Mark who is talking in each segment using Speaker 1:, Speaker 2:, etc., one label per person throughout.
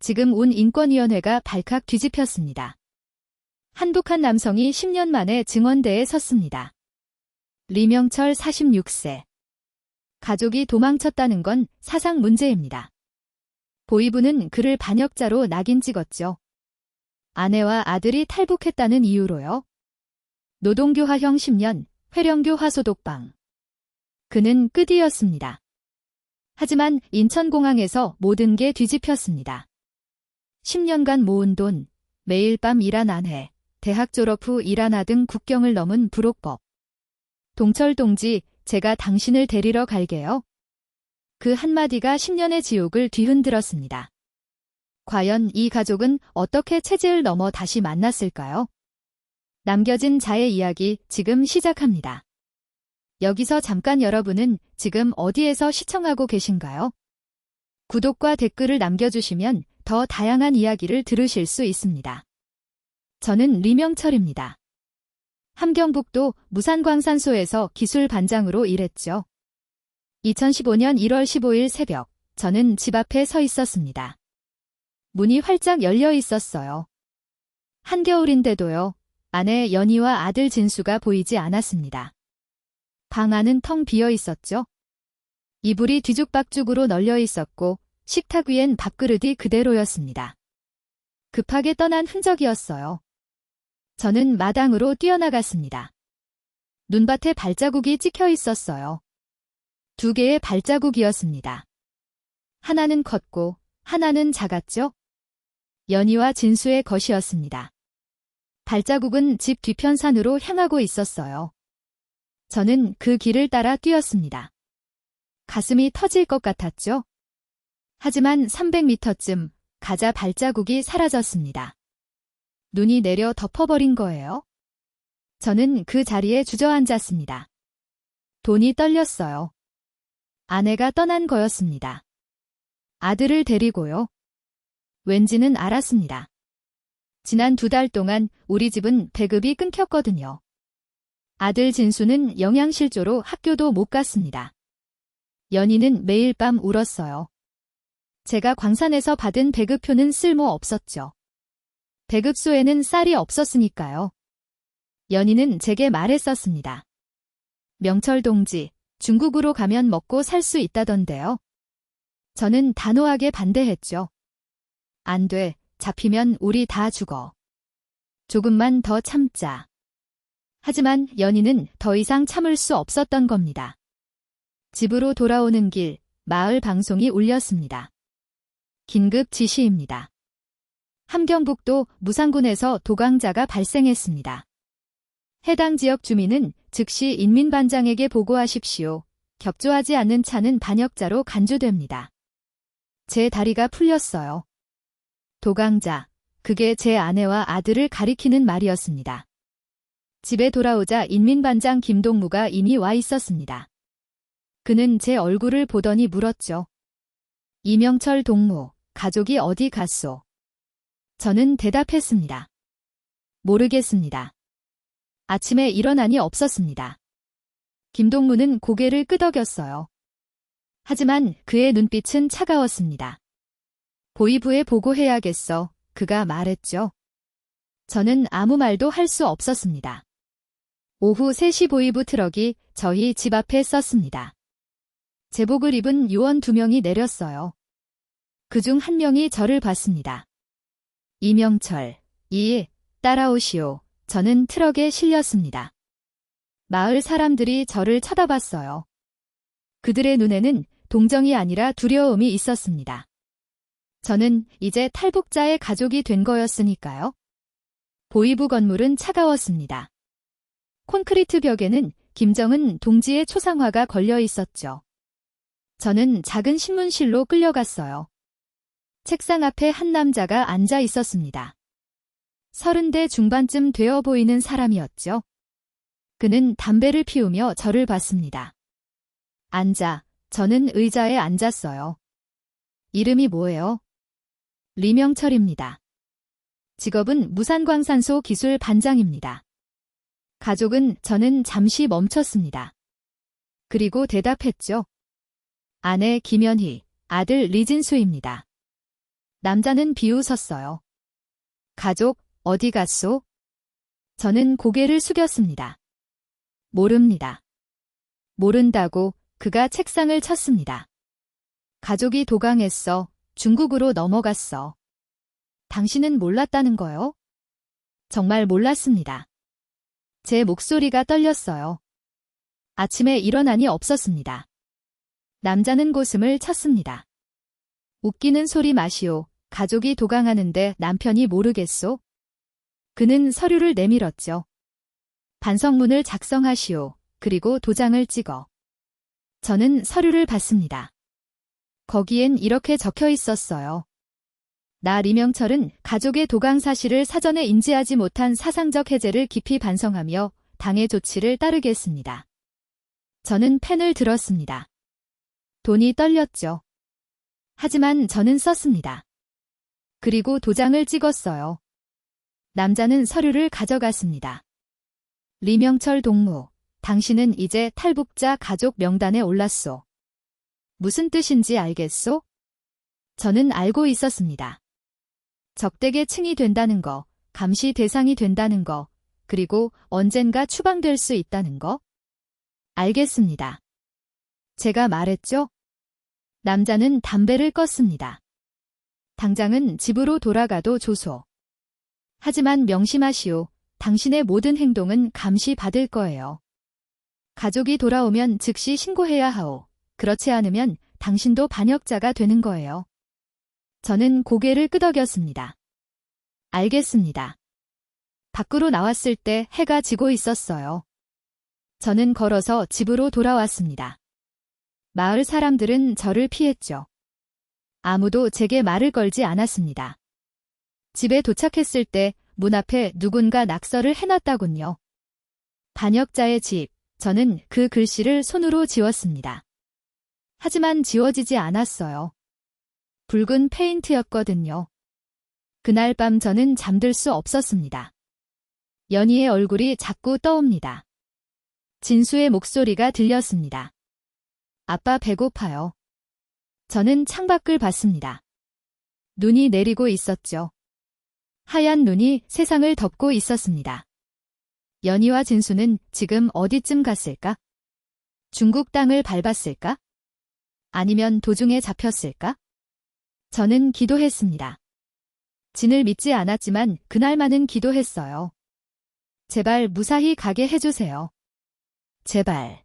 Speaker 1: 지금 온 인권위원회가 발칵 뒤집혔습니다. 한북한 남성이 10년 만에 증언대에 섰습니다. 리명철 46세. 가족이 도망쳤다는 건 사상 문제입니다. 보이부는 그를 반역자로 낙인 찍었죠. 아내와 아들이 탈북했다는 이유로요. 노동교화형 10년, 회령교 화소독방. 그는 끝이었습니다. 하지만 인천공항에서 모든 게 뒤집혔습니다. 10년간 모은 돈, 매일 밤 일한 아내, 대학 졸업 후 일한 아등 국경을 넘은 불옥법. 동철 동지, 제가 당신을 데리러 갈게요. 그 한마디가 10년의 지옥을 뒤흔들었습니다. 과연 이 가족은 어떻게 체제를 넘어 다시 만났을까요? 남겨진 자의 이야기 지금 시작합니다. 여기서 잠깐 여러분은 지금 어디에서 시청하고 계신가요? 구독과 댓글을 남겨주시면 더 다양한 이야기를 들으실 수 있습니다. 저는 리명철입니다. 함경북도 무산광산소에서 기술반장으로 일했죠. 2015년 1월 15일 새벽, 저는 집 앞에 서 있었습니다. 문이 활짝 열려 있었어요. 한겨울인데도요, 아내 연희와 아들 진수가 보이지 않았습니다. 방 안은 텅 비어 있었죠. 이불이 뒤죽박죽으로 널려 있었고 식탁 위엔 밥그릇이 그대로였습니다. 급하게 떠난 흔적이었어요. 저는 마당으로 뛰어나갔습니다. 눈밭에 발자국이 찍혀 있었어요. 2개의 발자국이었습니다. 하나는 컸고 하나는 작았죠? 연희와 진수의 것이었습니다. 발자국은 집 뒤편산으로 향하고 있었어요. 저는 그 길을 따라 뛰었습니다. 가슴이 터질 것 같았죠? 하지만 300m쯤 가자 발자국이 사라졌습니다. 눈이 내려 덮어버린 거예요. 저는 그 자리에 주저앉았습니다. 돈이 떨렸어요. 아내가 떠난 거였습니다. 아들을 데리고요. 왠지는 알았습니다. 지난 2달 동안 우리 집은 배급이 끊겼거든요. 아들 진수는 영양실조로 학교도 못 갔습니다. 연희는 매일 밤 울었어요. 제가 광산에서 받은 배급표는 쓸모 없었죠. 배급소에는 쌀이 없었으니까요. 연희는 제게 말했었습니다. 명철 동지, 중국으로 가면 먹고 살 수 있다던데요. 저는 단호하게 반대했죠. 안 돼, 잡히면 우리 다 죽어. 조금만 더 참자. 하지만 연희는 더 이상 참을 수 없었던 겁니다. 집으로 돌아오는 길, 마을 방송이 울렸습니다. 긴급 지시입니다. 함경북도 무산군에서 도강자가 발생했습니다. 해당 지역 주민은 즉시 인민반장에게 보고하십시오. 격조하지 않는 차는 반역자로 간주됩니다. 제 다리가 풀렸어요. 도강자, 그게 제 아내와 아들을 가리키는 말이었습니다. 집에 돌아오자 인민반장 김동무가 이미 와 있었습니다. 그는 제 얼굴을 보더니 물었죠. 이명철 동무, 가족이 어디 갔소? 저는 대답했습니다. 모르겠습니다. 아침에 일어나니 없었습니다. 김동무는 고개를 끄덕였어요. 하지만 그의 눈빛은 차가웠습니다. 보이부에 보고해야겠어, 그가 말했죠. 저는 아무 말도 할 수 없었습니다. 오후 3시 보이부 트럭이 저희 집 앞에 섰습니다. 제복을 입은 요원 2명이 내렸어요. 그중 한 명이 저를 봤습니다. 이명철, 따라오시오. 저는 트럭에 실렸습니다. 마을 사람들이 저를 쳐다봤어요. 그들의 눈에는 동정이 아니라 두려움이 있었습니다. 저는 이제 탈북자의 가족이 된 거였으니까요. 보이부 건물은 차가웠습니다. 콘크리트 벽에는 김정은 동지의 초상화가 걸려 있었죠. 저는 작은 신문실로 끌려갔어요. 책상 앞에 한 남자가 앉아 있었습니다. 30대 중반쯤 되어 보이는 사람이었죠. 그는 담배를 피우며 저를 봤습니다. 앉아, 저는 의자에 앉았어요. 이름이 뭐예요? 리명철입니다. 직업은 무산광산소 기술 반장입니다. 가족은 저는 잠시 멈췄습니다. 그리고 대답했죠. 아내 김연희, 아들 리진수입니다. 남자는 비웃었어요. 가족, 어디 갔소? 저는 고개를 숙였습니다. 모릅니다. 모른다고 그가 책상을 쳤습니다. 가족이 도강했어. 중국으로 넘어갔어. 당신은 몰랐다는 거요? 정말 몰랐습니다. 제 목소리가 떨렸어요. 아침에 일어나니 없었습니다. 남자는 고슴을 쳤습니다. 웃기는 소리 마시오. 가족이 도강하는데 남편이 모르겠소? 그는 서류를 내밀었죠. 반성문을 작성하시오. 그리고 도장을 찍어. 저는 서류를 받습니다. 거기엔 이렇게 적혀 있었어요. 나 리명철은 가족의 도강 사실을 사전에 인지하지 못한 사상적 해제를 깊이 반성하며 당의 조치를 따르겠습니다. 저는 펜을 들었습니다. 돈이 떨렸죠. 하지만 저는 썼습니다. 그리고 도장을 찍었어요. 남자는 서류를 가져갔습니다. 리명철 동무, 당신은 이제 탈북자 가족 명단에 올랐소. 무슨 뜻인지 알겠소? 저는 알고 있었습니다. 적대계 층이 된다는 거, 감시 대상이 된다는 거, 그리고 언젠가 추방될 수 있다는 거? 알겠습니다. 제가 말했죠? 남자는 담배를 껐습니다. 당장은 집으로 돌아가도 좋소. 하지만 명심하시오. 당신의 모든 행동은 감시받을 거예요. 가족이 돌아오면 즉시 신고해야 하오. 그렇지 않으면 당신도 반역자가 되는 거예요. 저는 고개를 끄덕였습니다. 알겠습니다. 밖으로 나왔을 때 해가 지고 있었어요. 저는 걸어서 집으로 돌아왔습니다. 마을 사람들은 저를 피했죠. 아무도 제게 말을 걸지 않았습니다. 집에 도착했을 때 문 앞에 누군가 낙서를 해놨다군요. 반역자의 집, 저는 그 글씨를 손으로 지웠습니다. 하지만 지워지지 않았어요. 붉은 페인트였거든요. 그날 밤 저는 잠들 수 없었습니다. 연희의 얼굴이 자꾸 떠옵니다. 진수의 목소리가 들렸습니다. 아빠 배고파요. 저는 창밖을 봤습니다. 눈이 내리고 있었죠. 하얀 눈이 세상을 덮고 있었습니다. 연희와 진수는 지금 어디쯤 갔을까? 중국 땅을 밟았을까? 아니면 도중에 잡혔을까? 저는 기도했습니다. 진을 믿지 않았지만 그날만은 기도했어요. 제발 무사히 가게 해주세요. 제발.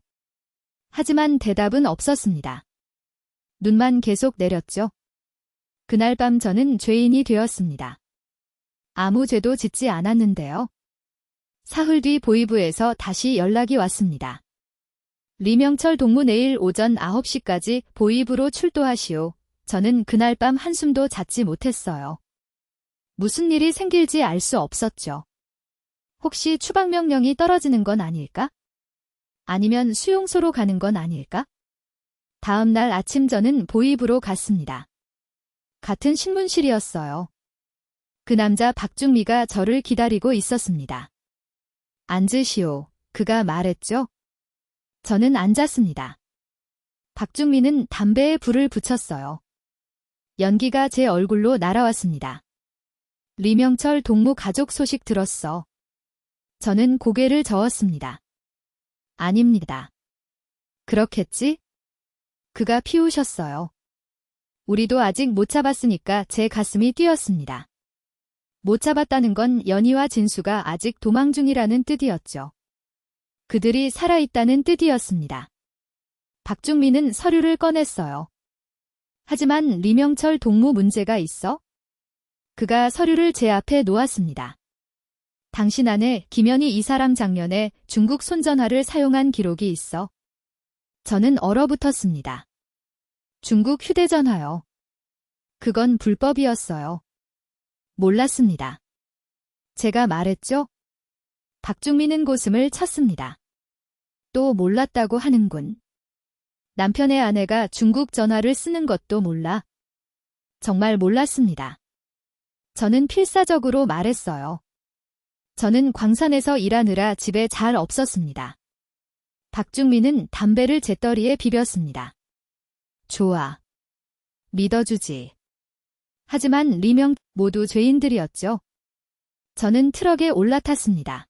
Speaker 1: 하지만 대답은 없었습니다. 눈만 계속 내렸죠. 그날 밤 저는 죄인이 되었습니다. 아무 죄도 짓지 않았는데요. 사흘 뒤 보이부에서 다시 연락이 왔습니다. 리명철 동무 내일 오전 9시까지 보이부로 출도하시오. 저는 그날 밤 한숨도 잤지 못했어요. 무슨 일이 생길지 알 수 없었죠. 혹시 추방명령이 떨어지는 건 아닐까? 아니면 수용소로 가는 건 아닐까? 다음 날 아침 저는 보이부로 갔습니다. 같은 신문실이었어요. 그 남자 박중미가 저를 기다리고 있었습니다. 앉으시오. 그가 말했죠. 저는 앉았습니다. 박중미는 담배에 불을 붙였어요. 연기가 제 얼굴로 날아왔습니다. 리명철 동무 가족 소식 들었어. 저는 고개를 저었습니다. 아닙니다. 그렇겠지? 그가 피우셨어요. 우리도 아직 못 잡았으니까 제 가슴이 뛰었습니다. 못 잡았다는 건 연희와 진수가 아직 도망 중이라는 뜻이었죠. 그들이 살아있다는 뜻이었습니다. 박중미는 서류를 꺼냈어요. 하지만 리명철 동무 문제가 있어? 그가 서류를 제 앞에 놓았습니다. 당신 안에 김연희 이 사람 작년에 중국 손전화를 사용한 기록이 있어. 저는 얼어붙었습니다. 중국 휴대전화요. 그건 불법이었어요. 몰랐습니다. 제가 말했죠? 박중미는 고슴을 쳤습니다. 또 몰랐다고 하는군. 남편의 아내가 중국 전화를 쓰는 것도 몰라. 정말 몰랐습니다. 저는 필사적으로 말했어요. 저는 광산에서 일하느라 집에 잘 없었습니다. 박중미는 담배를 재떨이에 비볐습니다. 좋아. 믿어주지. 하지만 리명 모두 죄인들이었죠. 저는 트럭에 올라탔습니다.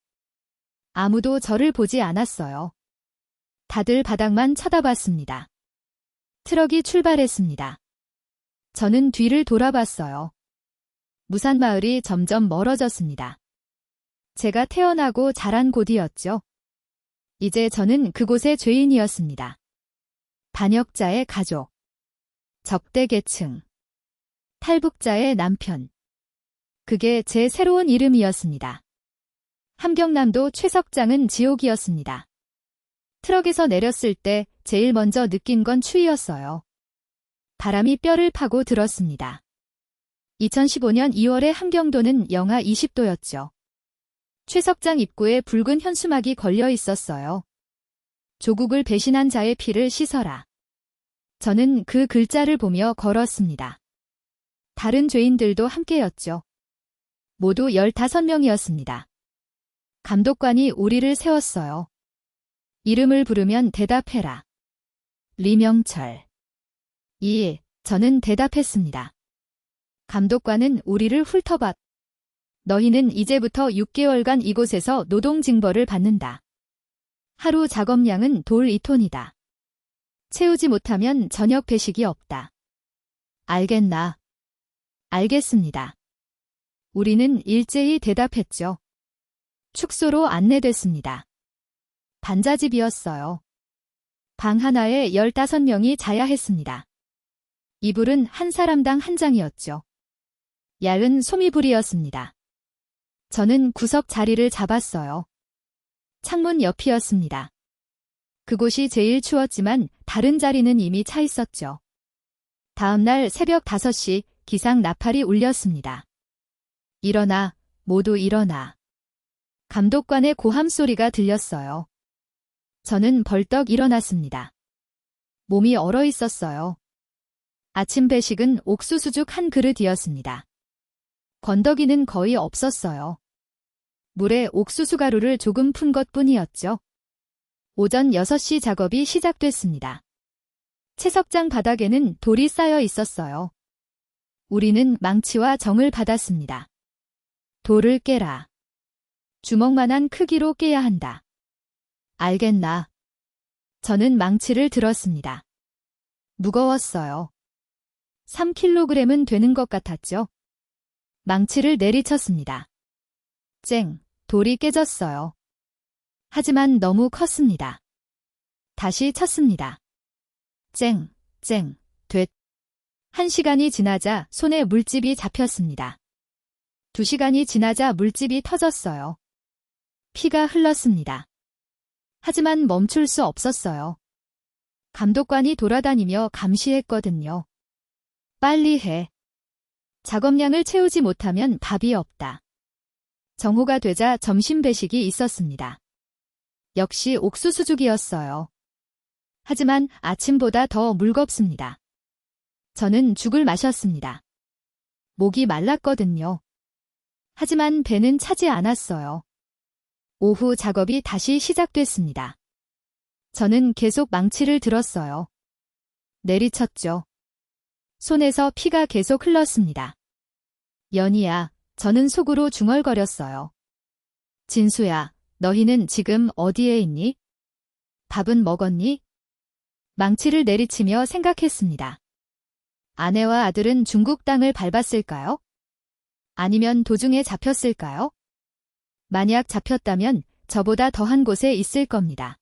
Speaker 1: 아무도 저를 보지 않았어요. 다들 바닥만 쳐다봤습니다. 트럭이 출발했습니다. 저는 뒤를 돌아봤어요. 무산마을이 점점 멀어졌습니다. 제가 태어나고 자란 곳이었죠. 이제 저는 그곳의 죄인이었습니다. 반역자의 가족, 적대계층, 탈북자의 남편. 그게 제 새로운 이름이었습니다. 함경남도 최석장은 지옥이었습니다. 트럭에서 내렸을 때 제일 먼저 느낀 건 추위였어요. 바람이 뼈를 파고 들었습니다. 2015년 2월에 함경도는 영하 20도였죠. 최석장 입구에 붉은 현수막이 걸려 있었어요. 조국을 배신한 자의 피를 씻어라. 저는 그 글자를 보며 걸었습니다. 다른 죄인들도 함께였죠. 모두 15명이었습니다. 감독관이 우리를 세웠어요. 이름을 부르면 대답해라. 리명철. 저는 대답했습니다. 감독관은 우리를 훑어봤. 너희는 이제부터 6개월간 이곳에서 노동징벌을 받는다. 하루 작업량은 돌 2톤이다. 채우지 못하면 저녁 배식이 없다. 알겠나? 알겠습니다. 우리는 일제히 대답했죠. 축소로 안내됐습니다. 반자집이었어요. 방 하나에 15명이 자야 했습니다. 이불은 한 사람당 한 장이었죠. 야은 소미불이었습니다. 저는 구석 자리를 잡았어요. 창문 옆이었습니다. 그곳이 제일 추웠지만 다른 자리는 이미 차 있었죠. 다음 날 새벽 5시 기상 나팔이 울렸습니다. 일어나, 모두 일어나. 감독관의 고함 소리가 들렸어요. 저는 벌떡 일어났습니다. 몸이 얼어 있었어요. 아침 배식은 옥수수죽 한 그릇이었습니다. 건더기는 거의 없었어요. 물에 옥수수 가루를 조금 푼 것뿐이었죠. 오전 6시 작업이 시작됐습니다. 채석장 바닥에는 돌이 쌓여 있었어요. 우리는 망치와 정을 받았습니다. 돌을 깨라. 주먹만한 크기로 깨야 한다. 알겠나? 저는 망치를 들었습니다. 무거웠어요. 3kg은 되는 것 같았죠. 망치를 내리쳤습니다. 쨍, 돌이 깨졌어요. 하지만 너무 컸습니다. 다시 쳤습니다. 쨍, 됐. 1시간이 지나자 손에 물집이 잡혔습니다. 2시간이 지나자 물집이 터졌어요. 피가 흘렀습니다. 하지만 멈출 수 없었어요. 감독관이 돌아다니며 감시했거든요. 빨리 해. 작업량을 채우지 못하면 밥이 없다. 정오가 되자 점심 배식이 있었습니다. 역시 옥수수죽이었어요. 하지만 아침보다 더 물겁습니다. 저는 죽을 마셨습니다. 목이 말랐거든요. 하지만 배는 차지 않았어요. 오후 작업이 다시 시작됐습니다. 저는 계속 망치를 들었어요. 내리쳤죠. 손에서 피가 계속 흘렀습니다. 연희야, 저는 속으로 중얼거렸어요. 진수야, 너희는 지금 어디에 있니? 밥은 먹었니? 망치를 내리치며 생각했습니다. 아내와 아들은 중국 땅을 밟았을까요? 아니면 도중에 잡혔을까요? 만약 잡혔다면 저보다 더한 곳에 있을 겁니다.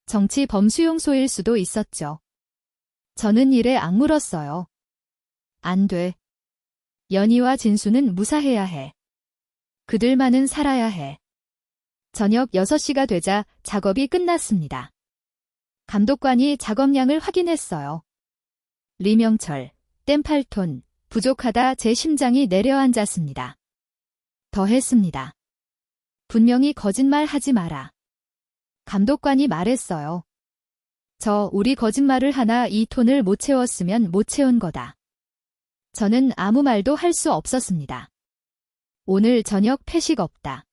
Speaker 1: 정치 범수용소일 수도 있었죠. 저는 일에 악물었어요. 안 돼. 연희와 진수는 무사해야 해. 그들만은 살아야 해. 저녁 6시가 되자 작업이 끝났습니다. 감독관이 작업량을 확인했어요. 리명철, 땜 8톤, 부족하다. 제 심장이 내려앉았습니다. 더 했습니다. 분명히 거짓말 하지 마라. 감독관이 말했어요. 우리 거짓말을 하나 2톤을 못 채웠으면 못 채운 거다. 저는 아무 말도 할 수 없었습니다. 오늘 저녁 회식 없다.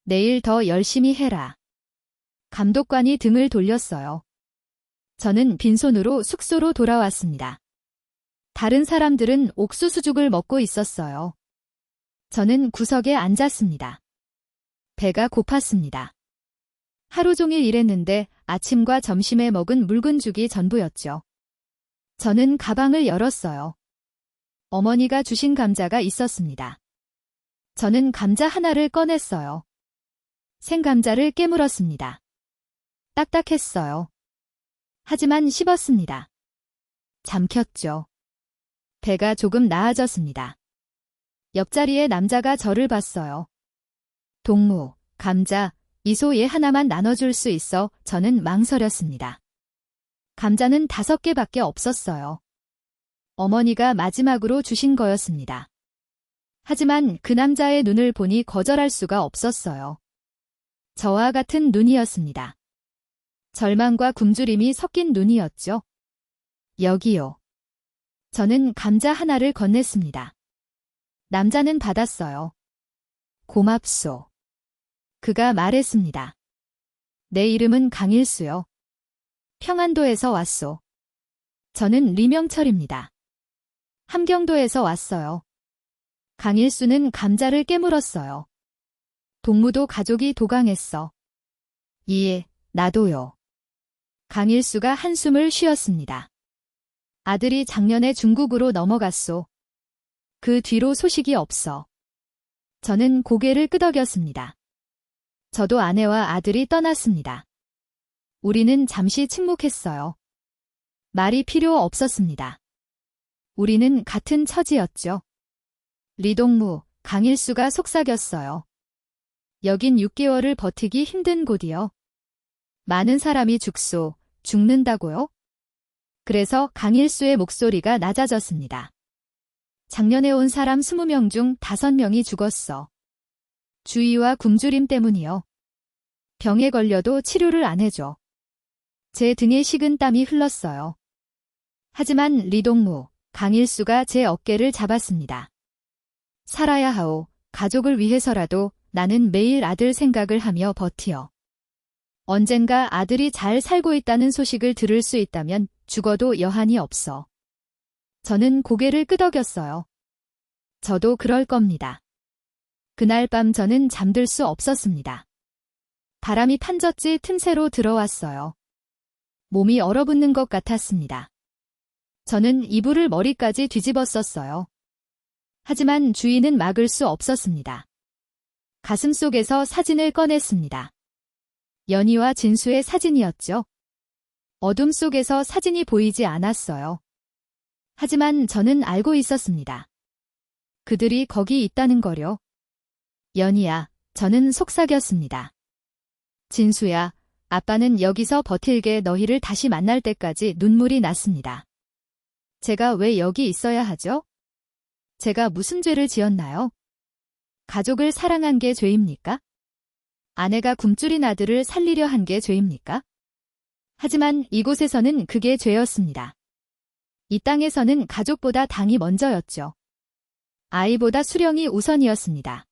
Speaker 1: 내일 더 열심히 해라. 감독관이 등을 돌렸어요. 저는 빈손으로 숙소로 돌아왔습니다. 다른 사람들은 옥수수죽을 먹고 있었어요. 저는 구석에 앉았습니다. 배가 고팠습니다. 하루 종일 일했는데 아침과 점심에 먹은 묽은 죽이 전부였죠. 저는 가방을 열었어요. 어머니가 주신 감자가 있었습니다. 저는 감자 하나를 꺼냈어요. 생감자를 깨물었습니다. 딱딱했어요. 하지만 씹었습니다. 잠겼죠. 배가 조금 나아졌습니다. 옆자리에 남자가 저를 봤어요. 동무, 감자, 미소 얘 하나만 나눠줄 수 있어 저는 망설였습니다. 감자는 5개밖에 없었어요. 어머니가 마지막으로 주신 거였습니다. 하지만 그 남자의 눈을 보니 거절할 수가 없었어요. 저와 같은 눈이었습니다. 절망과 굶주림이 섞인 눈이었죠. 여기요. 저는 감자 하나를 건넸습니다. 남자는 받았어요. 고맙소. 그가 말했습니다. 내 이름은 강일수요. 평안도에서 왔소. 저는 리명철입니다. 함경도에서 왔어요. 강일수는 감자를 깨물었어요. 동무도 가족이 도강했어. 예, 나도요. 강일수가 한숨을 쉬었습니다. 아들이 작년에 중국으로 넘어갔소. 그 뒤로 소식이 없어. 저는 고개를 끄덕였습니다. 저도 아내와 아들이 떠났습니다. 우리는 잠시 침묵했어요. 말이 필요 없었습니다. 우리는 같은 처지였죠. 리동무, 강일수가 속삭였어요. 여긴 6개월을 버티기 힘든 곳이요. 많은 사람이 죽소, 죽는다고요? 그래서 강일수의 목소리가 낮아졌습니다. 작년에 온 사람 20명 중 5명이 죽었어. 주의와 굶주림 때문이요. 병에 걸려도 치료를 안 해줘. 제 등에 식은 땀이 흘렀어요. 하지만 리동무, 강일수가 제 어깨를 잡았습니다. 살아야 하오. 가족을 위해서라도 나는 매일 아들 생각을 하며 버티어. 언젠가 아들이 잘 살고 있다는 소식을 들을 수 있다면 죽어도 여한이 없어. 저는 고개를 끄덕였어요. 저도 그럴 겁니다. 그날 밤 저는 잠들 수 없었습니다. 바람이 판젖지 틈새로 들어왔어요. 몸이 얼어붙는 것 같았습니다. 저는 이불을 머리까지 뒤집었었어요. 하지만 주인은 막을 수 없었습니다. 가슴속에서 사진을 꺼냈습니다. 연희와 진수의 사진이었죠. 어둠 속에서 사진이 보이지 않았어요. 하지만 저는 알고 있었습니다. 그들이 거기 있다는 거요. 연희야, 저는 속삭였습니다. 진수야, 아빠는 여기서 버틸게 너희를 다시 만날 때까지 눈물이 났습니다. 제가 왜 여기 있어야 하죠? 제가 무슨 죄를 지었나요? 가족을 사랑한 게 죄입니까? 아내가 굶주린 아들을 살리려 한 게 죄입니까? 하지만 이곳에서는 그게 죄였습니다. 이 땅에서는 가족보다 당이 먼저였죠. 아이보다 수령이 우선이었습니다.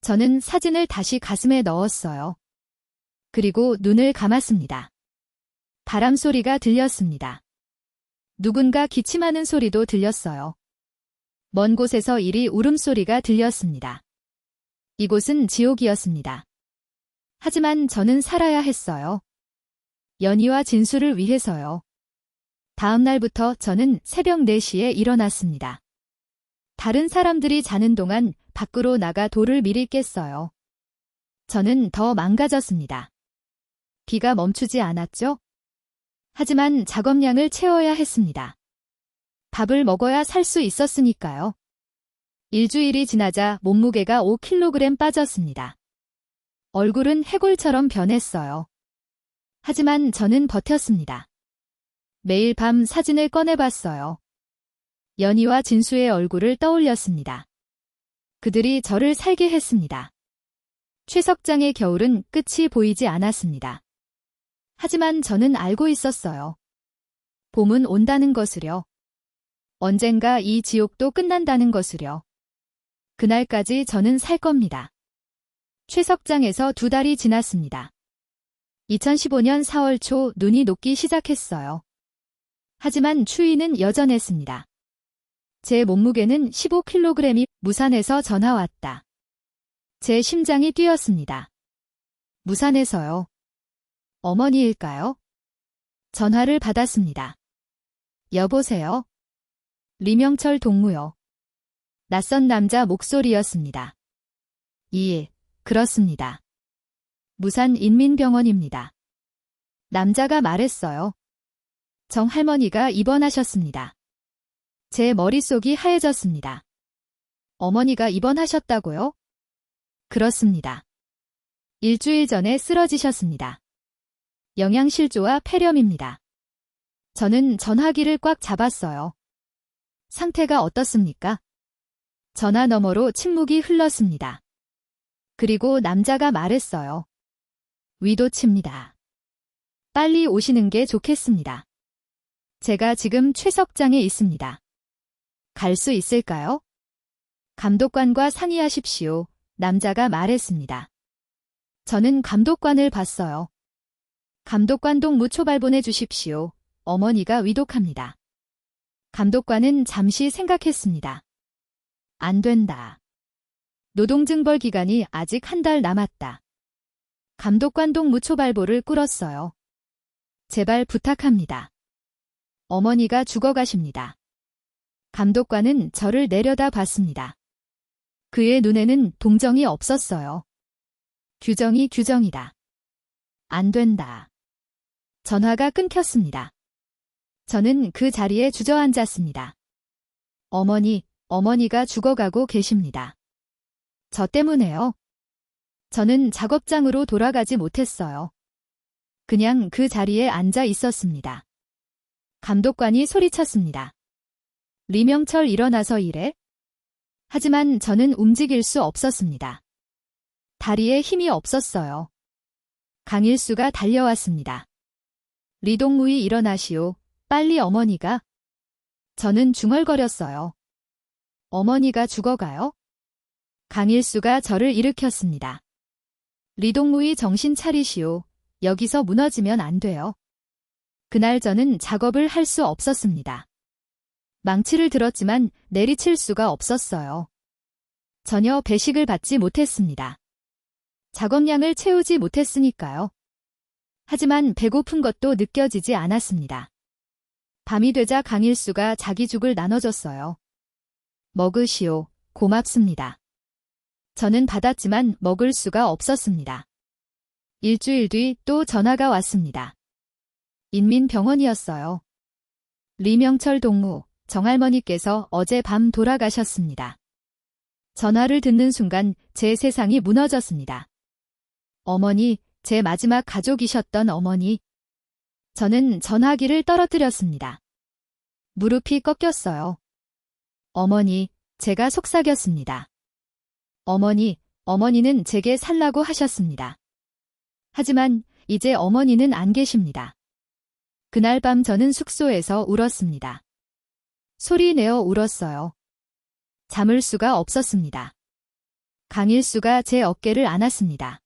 Speaker 1: 저는 사진을 다시 가슴에 넣었어요. 그리고 눈을 감았습니다. 바람 소리가 들렸습니다. 누군가 기침하는 소리도 들렸어요. 먼 곳에서 이리 울음소리가 들렸습니다. 이곳은 지옥이었습니다. 하지만 저는 살아야 했어요. 연희와 진수를 위해서요. 다음 날부터 저는 새벽 4시에 일어났습니다. 다른 사람들이 자는 동안 밖으로 나가 돌을 미리 깼어요. 저는 더 망가졌습니다. 비가 멈추지 않았죠? 하지만 작업량을 채워야 했습니다. 밥을 먹어야 살 수 있었으니까요. 일주일이 지나자 몸무게가 5kg 빠졌습니다. 얼굴은 해골처럼 변했어요. 하지만 저는 버텼습니다. 매일 밤 사진을 꺼내봤어요. 연희와 진수의 얼굴을 떠올렸습니다. 그들이 저를 살게 했습니다. 최석장의 겨울은 끝이 보이지 않았습니다. 하지만 저는 알고 있었어요. 봄은 온다는 것을요. 언젠가 이 지옥도 끝난다는 것을요. 그날까지 저는 살 겁니다. 최석장에서 2달이 지났습니다. 2015년 4월 초 눈이 녹기 시작했어요. 하지만 추위는 여전했습니다. 제 몸무게는 15kg이 무산에서 전화 왔다. 제 심장이 뛰었습니다. 무산에서요. 어머니일까요? 전화를 받았습니다. 여보세요? 리명철 동무요. 낯선 남자 목소리였습니다. 그렇습니다. 무산 인민병원입니다. 남자가 말했어요. 정 할머니가 입원하셨습니다. 제 머릿속이 하얘졌습니다. 어머니가 입원하셨다고요? 그렇습니다. 일주일 전에 쓰러지셨습니다. 영양실조와 폐렴입니다. 저는 전화기를 꽉 잡았어요. 상태가 어떻습니까? 전화 너머로 침묵이 흘렀습니다. 그리고 남자가 말했어요. 위도칩니다. 빨리 오시는 게 좋겠습니다. 제가 지금 최석장에 있습니다. 갈 수 있을까요? 감독관과 상의하십시오. 남자가 말했습니다. 저는 감독관을 봤어요. 감독관 동무초발 보내주십시오. 어머니가 위독합니다. 감독관은 잠시 생각했습니다. 안 된다. 노동증벌 기간이 아직 한 달 남았다. 감독관 동무초발보를 꿇었어요. 제발 부탁합니다. 어머니가 죽어가십니다. 감독관은 저를 내려다 봤습니다. 그의 눈에는 동정이 없었어요. 규정이 규정이다. 안 된다. 전화가 끊겼습니다. 저는 그 자리에 주저앉았습니다. 어머니가 죽어가고 계십니다. 저 때문에요. 저는 작업장으로 돌아가지 못했어요. 그냥 그 자리에 앉아 있었습니다. 감독관이 소리쳤습니다. 리명철 일어나서 일해? 하지만 저는 움직일 수 없었습니다. 다리에 힘이 없었어요. 강일수가 달려왔습니다. 리동무이 일어나시오. 빨리 어머니가. 저는 중얼거렸어요. 어머니가 죽어가요? 강일수가 저를 일으켰습니다. 리동무이 정신 차리시오. 여기서 무너지면 안 돼요. 그날 저는 작업을 할 수 없었습니다. 망치를 들었지만 내리칠 수가 없었어요. 전혀 배식을 받지 못했습니다. 작업량을 채우지 못했으니까요. 하지만 배고픈 것도 느껴지지 않았습니다. 밤이 되자 강일수가 자기 죽을 나눠줬어요. 먹으시오. 고맙습니다. 저는 받았지만 먹을 수가 없었습니다. 일주일 뒤 또 전화가 왔습니다. 인민병원이었어요. 리명철 동무, 정할머니께서 어젯밤 돌아가셨습니다. 전화를 듣는 순간 제 세상이 무너졌습니다. 어머니, 제 마지막 가족이셨던 어머니. 저는 전화기를 떨어뜨렸습니다. 무릎이 꺾였어요. 어머니, 제가 속삭였습니다. 어머니는 제게 살라고 하셨습니다. 하지만 이제 어머니는 안 계십니다. 그날 밤 저는 숙소에서 울었습니다. 소리 내어 울었어요. 잠을 수가 없었습니다. 강일수가 제 어깨를 안았습니다.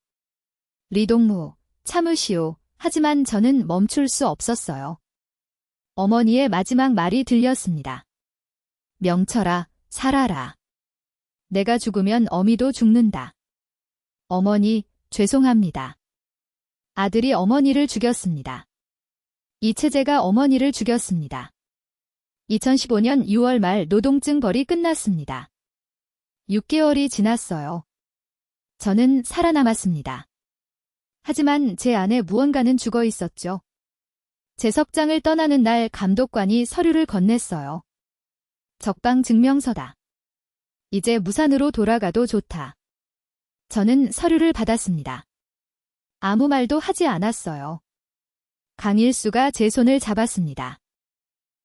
Speaker 1: 리동무, 참으시오. 하지만 저는 멈출 수 없었어요. 어머니의 마지막 말이 들렸습니다. 명철아, 살아라. 내가 죽으면 어미도 죽는다. 어머니, 죄송합니다. 아들이 어머니를 죽였습니다. 이채재가 어머니를 죽였습니다. 2015년 6월 말 노동증벌이 끝났습니다. 6개월이 지났어요. 저는 살아남았습니다. 하지만 제 안에 무언가는 죽어 있었죠. 제 석장을 떠나는 날 감독관이 서류를 건넸어요. 적방 증명서다. 이제 무산으로 돌아가도 좋다. 저는 서류를 받았습니다. 아무 말도 하지 않았어요. 강일수가 제 손을 잡았습니다.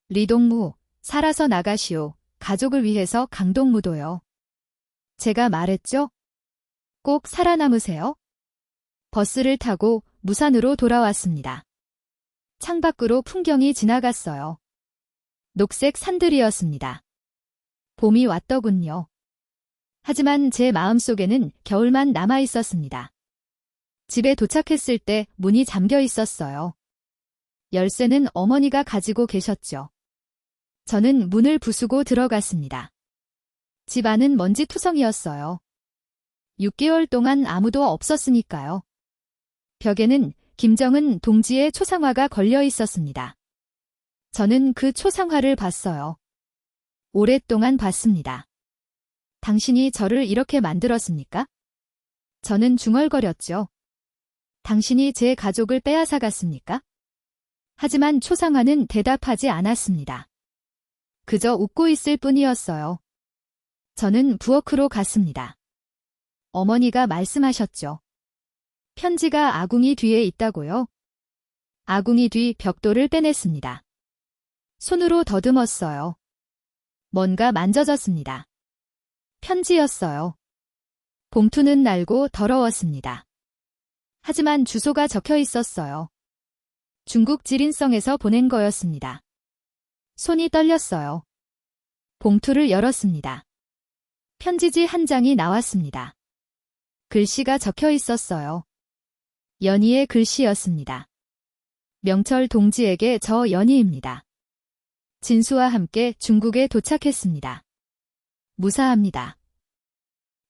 Speaker 1: 리동무, 살아서 나가시오. 가족을 위해서 강동무도요. 제가 말했죠? 꼭 살아남으세요. 버스를 타고 무산으로 돌아왔습니다. 창밖으로 풍경이 지나갔어요. 녹색 산들이었습니다. 봄이 왔더군요. 하지만 제 마음속에는 겨울만 남아 있었습니다. 집에 도착했을 때 문이 잠겨 있었어요. 열쇠는 어머니가 가지고 계셨죠. 저는 문을 부수고 들어갔습니다. 집 안은 먼지투성이었어요. 6개월 동안 아무도 없었으니까요. 벽에는 김정은 동지의 초상화가 걸려 있었습니다. 저는 그 초상화를 봤어요. 오랫동안 봤습니다. 당신이 저를 이렇게 만들었습니까? 저는 중얼거렸죠. 당신이 제 가족을 빼앗아갔습니까? 하지만 초상화는 대답하지 않았습니다. 그저 웃고 있을 뿐이었어요. 저는 부엌으로 갔습니다. 어머니가 말씀하셨죠. 편지가 아궁이 뒤에 있다고요? 아궁이 뒤 벽돌을 빼냈습니다. 손으로 더듬었어요. 뭔가 만져졌습니다. 편지였어요. 봉투는 낡고 더러웠습니다. 하지만 주소가 적혀 있었어요. 중국 지린성에서 보낸 거였습니다. 손이 떨렸어요. 봉투를 열었습니다. 편지지 한 장이 나왔습니다. 글씨가 적혀 있었어요. 연희의 글씨였습니다. 명철 동지에게 저 연희입니다. 진수와 함께 중국에 도착했습니다. 무사합니다.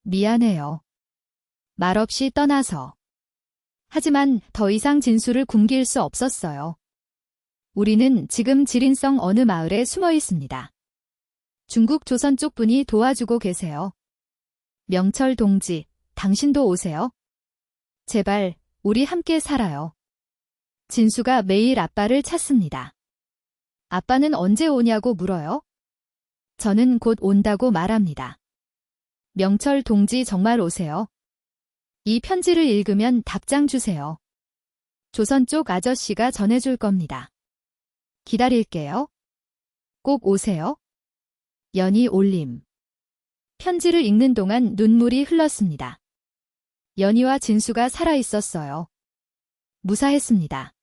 Speaker 1: 미안해요. 말없이 떠나서. 하지만 더 이상 진수를 굶길 수 없었어요. 우리는 지금 지린성 어느 마을에 숨어 있습니다. 중국 조선 쪽 분이 도와주고 계세요. 명철 동지, 당신도 오세요. 제발, 우리 함께 살아요. 진수가 매일 아빠를 찾습니다. 아빠는 언제 오냐고 물어요. 저는 곧 온다고 말합니다. 명철 동지 정말 오세요. 이 편지를 읽으면 답장 주세요. 조선 쪽 아저씨가 전해줄 겁니다. 기다릴게요. 꼭 오세요. 연희 올림. 편지를 읽는 동안 눈물이 흘렀습니다. 연희와 진수가 살아있었어요. 무사했습니다.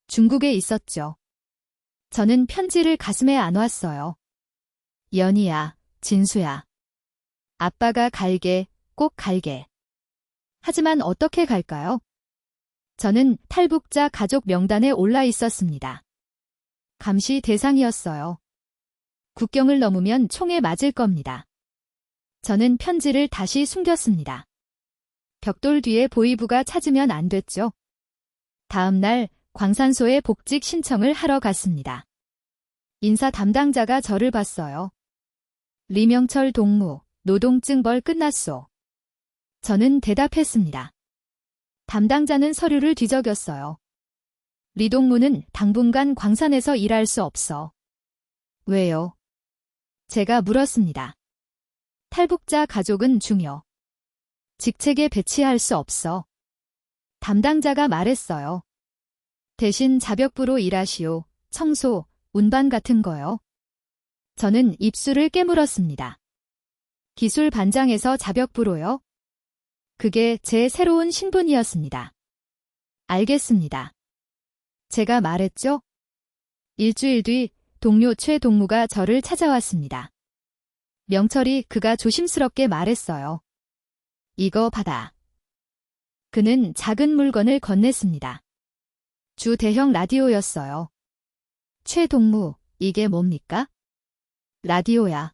Speaker 1: 중국에 있었죠. 저는 편지를 가슴에 안았어요. 연희야, 진수야. 아빠가 갈게, 꼭 갈게. 하지만 어떻게 갈까요? 저는 탈북자 가족 명단에 올라 있었습니다. 감시 대상이었어요. 국경을 넘으면 총에 맞을 겁니다. 저는 편지를 다시 숨겼습니다. 벽돌 뒤에 보이부가 찾으면 안 됐죠. 다음 날 광산소에 복직 신청을 하러 갔습니다. 인사 담당자가 저를 봤어요. 리명철 동무, 노동증 벌 끝났소. 저는 대답했습니다. 담당자는 서류를 뒤적였어요. 리 동무는 당분간 광산에서 일할 수 없어. 왜요? 제가 물었습니다. 탈북자 가족은 중요. 직책에 배치할 수 없어. 담당자가 말했어요. 대신 자벽부로 일하시오. 청소, 운반 같은 거요. 저는 입술을 깨물었습니다. 기술 반장에서 자벽부로요? 그게 제 새로운 신분이었습니다. 알겠습니다. 제가 말했죠? 일주일 뒤 동료 최 동무가 저를 찾아왔습니다. 명철이 그가 조심스럽게 말했어요. 이거 받아. 그는 작은 물건을 건넸습니다. 주 대형 라디오였어요. 최 동무, 이게 뭡니까? 라디오야.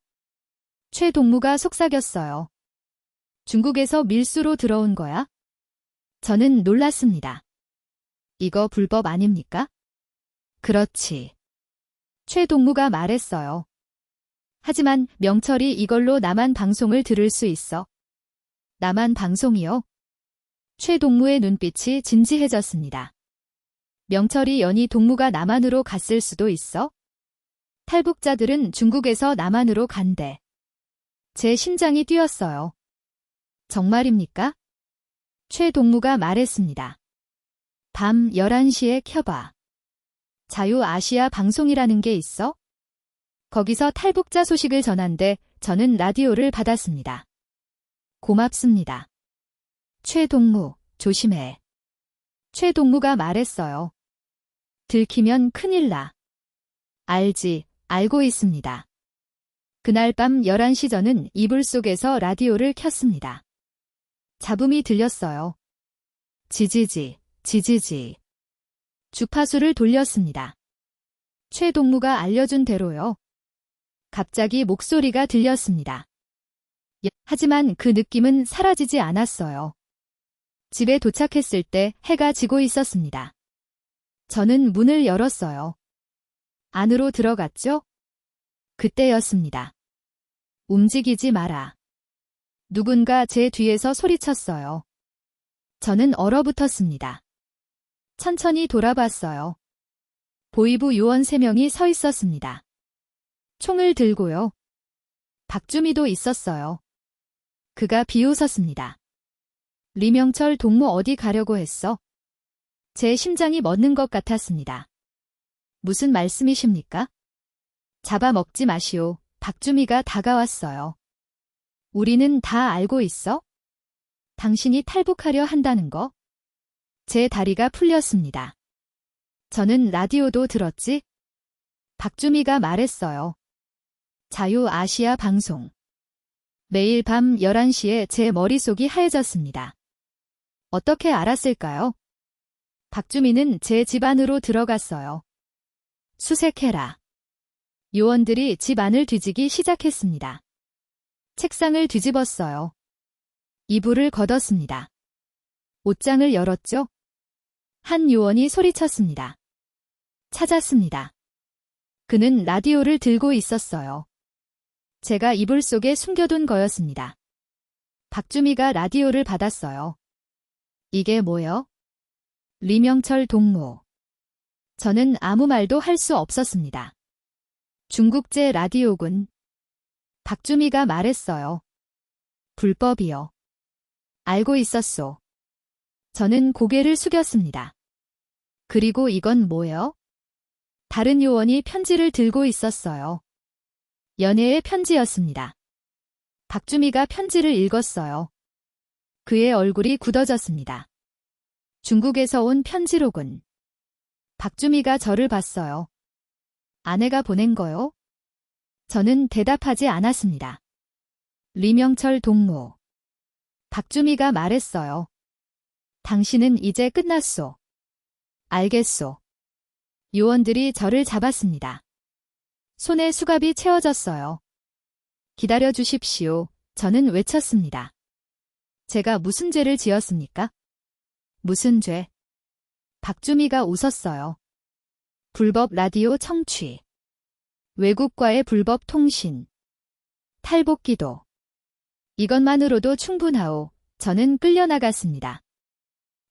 Speaker 1: 최 동무가 속삭였어요. 중국에서 밀수로 들어온 거야? 저는 놀랐습니다. 이거 불법 아닙니까? 그렇지. 최 동무가 말했어요. 하지만 명철이 이걸로 남한 방송을 들을 수 있어. 남한 방송이요? 최 동무의 눈빛이 진지해졌습니다. 명철이 연희 동무가 남한으로 갔을 수도 있어? 탈북자들은 중국에서 남한으로 간대. 제 심장이 뛰었어요. 정말입니까? 최 동무가 말했습니다. 밤 11시에 켜봐. 자유아시아 방송이라는 게 있어? 거기서 탈북자 소식을 전한대 저는 라디오를 받았습니다. 고맙습니다. 최 동무, 조심해. 최 동무가 말했어요. 들키면 큰일 나. 알지, 알고 있습니다. 그날 밤 11시 저는 이불 속에서 라디오를 켰습니다. 잡음이 들렸어요. 지지지, 지지지. 주파수를 돌렸습니다. 최 동무가 알려준 대로요. 갑자기 목소리가 들렸습니다. 하지만 그 느낌은 사라지지 않았어요. 집에 도착했을 때 해가 지고 있었습니다. 저는 문을 열었어요. 안으로 들어갔죠? 그때였습니다. 움직이지 마라. 누군가 제 뒤에서 소리쳤어요. 저는 얼어붙었습니다. 천천히 돌아봤어요. 보이부 요원 3명이 서 있었습니다. 총을 들고요. 박주미도 있었어요. 그가 비웃었습니다. 리명철 동무 어디 가려고 했어? 제 심장이 멎는 것 같았습니다. 무슨 말씀이십니까? 잡아먹지 마시오. 박주미가 다가왔어요. 우리는 다 알고 있어? 당신이 탈북하려 한다는 거? 제 다리가 풀렸습니다. 저는 라디오도 들었지? 박주미가 말했어요. 자유아시아 방송. 매일 밤 11시에 제 머릿속이 하얘졌습니다. 어떻게 알았을까요? 박주미는 제 집 안으로 들어갔어요. 수색해라. 요원들이 집 안을 뒤지기 시작했습니다. 책상을 뒤집었어요. 이불을 걷었습니다. 옷장을 열었죠? 한 요원이 소리쳤습니다. 찾았습니다. 그는 라디오를 들고 있었어요. 제가 이불 속에 숨겨둔 거였습니다. 박주미가 라디오를 받았어요. 이게 뭐요? 리명철 동무. 저는 아무 말도 할 수 없었습니다. 중국제 라디오군. 박주미가 말했어요. 불법이요. 알고 있었소. 저는 고개를 숙였습니다. 그리고 이건 뭐요? 다른 요원이 편지를 들고 있었어요. 연애의 편지였습니다. 박주미가 편지를 읽었어요. 그의 얼굴이 굳어졌습니다. 중국에서 온 편지로군. 박주미가 저를 봤어요. 아내가 보낸 거요? 저는 대답하지 않았습니다. 리명철 동무. 박주미가 말했어요. 당신은 이제 끝났소. 알겠소. 요원들이 저를 잡았습니다. 손에 수갑이 채워졌어요. 기다려 주십시오. 저는 외쳤습니다. 제가 무슨 죄를 지었습니까? 무슨 죄? 박주미가 웃었어요. 불법 라디오 청취. 외국과의 불법 통신. 탈북기도. 이것만으로도 충분하오. 저는 끌려나갔습니다.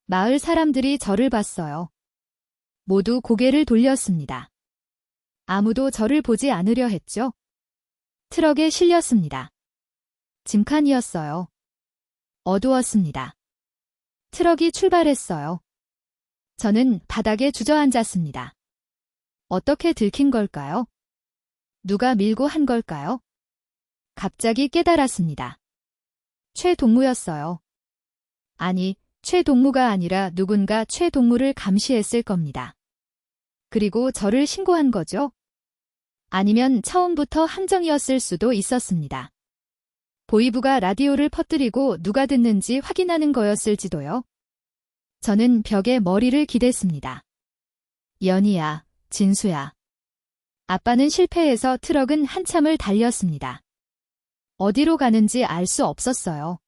Speaker 1: 마을 사람들이 저를 봤어요. 모두 고개를 돌렸습니다. 아무도 저를 보지 않으려 했죠. 트럭에 실렸습니다. 짐칸이었어요. 어두웠습니다. 트럭이 출발했어요. 저는 바닥에 주저앉았습니다. 어떻게 들킨 걸까요? 누가 밀고 한 걸까요? 갑자기 깨달았습니다. 최동무였어요. 아니, 최동무가 아니라 누군가 최동무를 감시했을 겁니다. 그리고 저를 신고한 거죠? 아니면 처음부터 함정이었을 수도 있었습니다. 보이부가 라디오를 퍼뜨리고 누가 듣는지 확인하는 거였을지도요. 저는 벽에 머리를 기댔습니다. 연희야, 진수야. 아빠는 실패해서 트럭은 한참을 달렸습니다. 어디로 가는지 알 수 없었어요.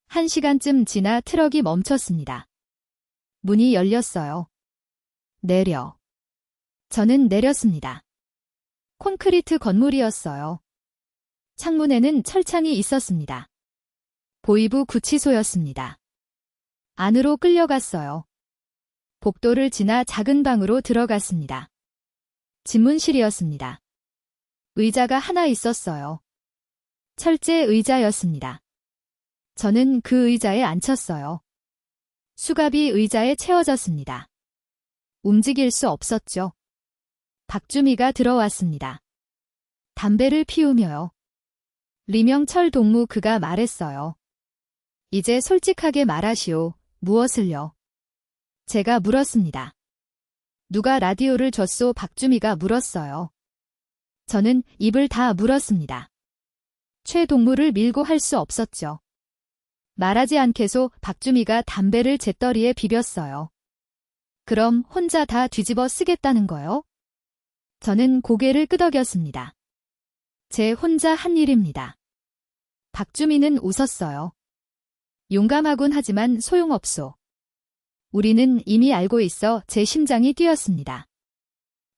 Speaker 1: 1시간쯤 지나 트럭이 멈췄습니다. 문이 열렸어요. 내려. 저는 내렸습니다. 콘크리트 건물이었어요. 창문에는 철창이 있었습니다. 보이부 구치소였습니다. 안으로 끌려갔어요. 복도를 지나 작은 방으로 들어갔습니다. 집문실이었습니다. 의자가 하나 있었어요. 철제 의자였습니다. 저는 그 의자에 앉혔어요. 수갑이 의자에 채워졌습니다. 움직일 수 없었죠. 박주미가 들어왔습니다. 담배를 피우며요. 리명철 동무 그가 말했어요. 이제 솔직하게 말하시오. 무엇을요? 제가 물었습니다. 누가 라디오를 줬소? 박주미가 물었어요. 저는 입을 다 물었습니다. 최동무를 밀고 할 수 없었죠. 말하지 않게서 박주미가 담배를 제 떠리에 비볐어요. 그럼 혼자 다 뒤집어 쓰겠다는 거요? 저는 고개를 끄덕였습니다. 제 혼자 한 일입니다. 박주미는 웃었어요. 용감하군 하지만 소용없소. 우리는 이미 알고 있어 제 심장이 뛰었습니다.